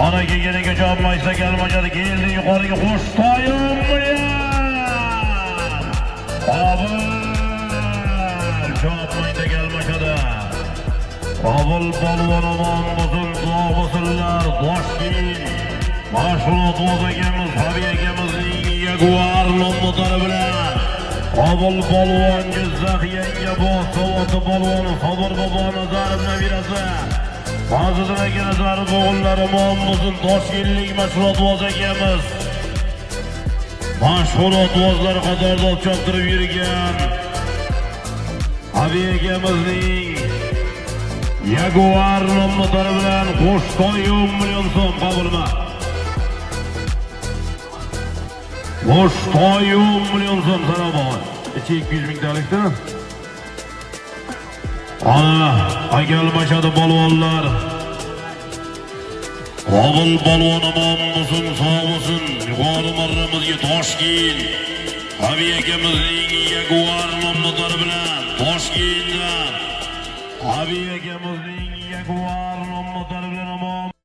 Ana kegeniga jopmaysa kelmajadi, keldi yuqoriga Qo'shtoyim bilan. Qabul jopmayda kelmajadi. Qabul polvonimon buzun to'g'risinlar, Toshkent. Mashhur o'zagimiz, Habibimizning Jaguar nomlari bilan. Qabul polvon Jizzax yangi bosh savoti polvoni Sabir bobo Nazarim nabirasi. Fazliddin aka Nazarov o'g'illari Muhammedning Toshkentlik mashhur o'zagimiz. Mashhur o'zlar qatorida choptirib yurgan Habibimizning Jaguar nomlari bilan Qo'shtoyim million so'm qabulma. Qo'shtoyim million so'm salom. 200 ming talikda. Ana, agalmashadi polvonlar. Qabul polvonim bo'lsin, sog' bo'lsin. Yuqori marramizga Toshkent. Habib akamizning Jaguar nomlari bilan Toshkentdan. Habib akamizning Jaguar nomlari bilan